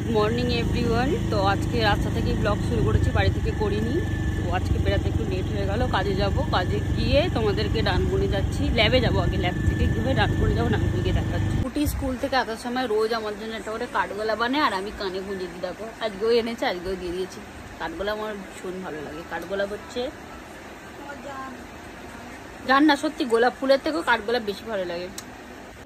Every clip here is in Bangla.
Good morning everyone. তো আজকে রাস্তা থেকেই ব্লগ শুরু করেছি, বাড়ি থেকে করিনি। তো আজকে বেড়াতে একটু লেট হয়ে গেল। কাজে যাব, কাজে গিয়ে তোমাদেরকে ডানকুনি যাচ্ছি, ল্যাবে যাব। আগে ল্যাব থেকে গিয়ে ডানকুনি যাবো, ডানকুনি গিয়ে দেখাচ্ছি। কুটি স্কুল থেকে আসার সময় রোজ আমার জন্য একটা করে কাঠগোলা বানায়, আর আমি কানে গুঁজে দিই। দেখো আজকেও এনেছে, আজকেও দিয়ে দিয়েছি। কাঠগোলা আমার ভীষণ ভালো লাগে। কাঠগোলা হচ্ছে জান না, সত্যি গোলাপ ফুলের থেকেও কাঠগোলাপ বেশি ভালো লাগে।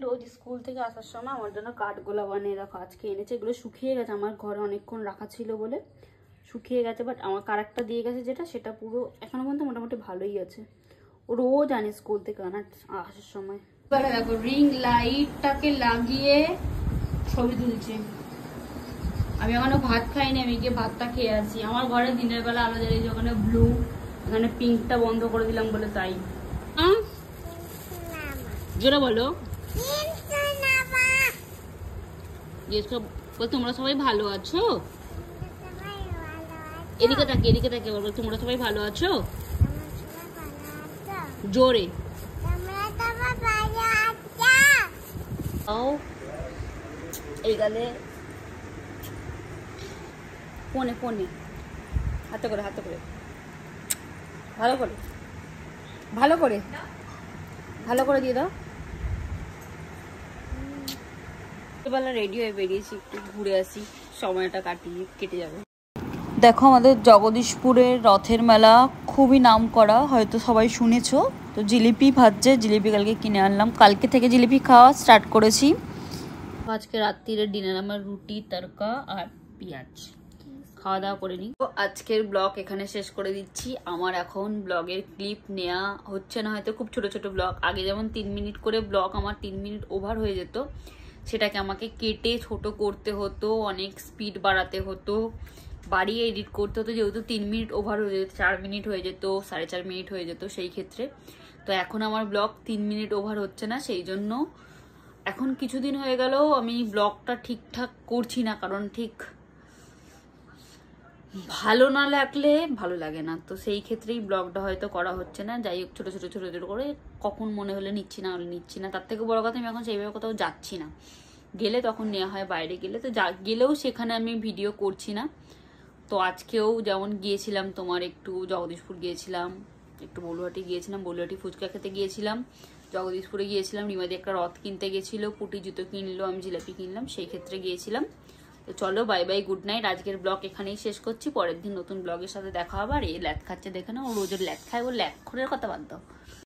রোজ স্কুল থেকে আসার সময় আমার জন্য কাঠগোলা বানিয়ে রাখো। আজকে এনেছে, এগুলো শুকিয়ে গেছে, আমার ঘরে অনেকক্ষণ রাখা ছিল বলে শুকিয়ে গেছে। বাট আমার কারেক্টটা দিয়ে গেছে যেটা, সেটা পুরো এখনো পর্যন্ত মোটামুটি ভালোই আছে। ও রোজ আনে স্কুল থেকে আসার সময়। এবারে দেখো রিং লাইটটাকে লাগিয়ে ছবি তুলছে। আমি এখনো ভাত খাইনি, আমি গিয়ে ভাতটা খেয়ে আসি। আমার ঘরে দিনের বেলা আলো জ্বালিয়েছে, ওখানে ব্লু, এখানে পিঙ্কটা বন্ধ করে দিলাম বলে তাই। হ্যাঁ জোরে বলো। তোমরা সবাই ভালো আছো? এদিকে তাকে, এদিকে তাকে বলবো তোমরা সবাই ভালো আছো জোরে। এই গালে ফোনে ফোনে হাতে করে, হাতে করে, ভালো করে, ভালো করে, ভালো করে দিয়ে দাও। বেলা রেডি হয়ে বেরিয়েছি, একটু ঘুরে আসি, সময়টা কেটে যাবে। দেখো আমাদের জগদীশপুরের রথের মেলা খুবই নাম করা, হয়তো সবাই শুনেছো। তো জিলিপি ভাজছে, জিলিপি কালকে কিনে আনলাম, কালকে থেকে জিলিপি খাওয়া স্টার্ট করেছি। আজকে রাত্রিরে ডিনার আমার রুটি তড়কা আর পেঁয়াজ, খাওয়া দাওয়া করে নিই। তো আজকের ব্লগ এখানে শেষ করে দিচ্ছি। আমার এখন ব্লগের ক্লিপ নেওয়া হচ্ছে না, হয়তো খুব ছোট ছোট ব্লগ। আগে যেমন 3 মিনিট করে ব্লগ আমার 3 মিনিট ওভার হয়ে যেত, সেটাকে আমাকে কেটে ছোট করতে হতো, অনেক স্পিড বাড়াতে হতো, বাড়িয়ে এডিট করতে হতো। যেহেতু 3 মিনিট ওভার হয়ে যেত, 4 মিনিট হয়ে যেত, 4.5 মিনিট হয়ে যেত সেই ক্ষেত্রে। তো এখন আমার ব্লগ 3 মিনিট ওভার হচ্ছে না, সেই জন্য এখন কিছুদিন হয়ে গেল আমি ব্লগটা ঠিকঠাক করছি না, কারণ ঠিক ভালো না লাগলে ভালো লাগে না। তো সেই ক্ষেত্রেই ব্লগটা হয়তো করা হচ্ছে না। যাই হোক, ছোট ছোট ছোট ছোট করে কখন মনে হলে নিচ্ছি, না হলে নিচ্ছি না। তার থেকে বড় কথা, আমি এখন সেইভাবে কোথাও যাচ্ছি না। গেলে তখন নেওয়া হয়, বাইরে গেলে। তো গেলেও সেখানে আমি ভিডিও করছি না। তো আজকেও যেমন গিয়েছিলাম, তোমার একটু জগদীশপুর গিয়েছিলাম, একটু বলুয়াটি গিয়েছিলাম, বলুয়াটি ফুচকা খেতে গিয়েছিলাম, জগদীশপুরে গিয়েছিলাম, রিমাদি একটা রথ কিনতে গেছিলো, পুটি জুতো কিনলো, আমি জিলাপি কিনলাম, সেই ক্ষেত্রে গিয়েছিলাম। তো চলো বাই বাই, গুড নাইট। আজকের ব্লগ এখানেই শেষ করছি, পরের দিন নতুন ব্লগের সাথে দেখা হবে। আর এই ল্যাথ খাচ্ছে দেখে না, ও রোজের ল্যাথ খায়, ও ল্যাথ খোরের কথা বাদ দাও।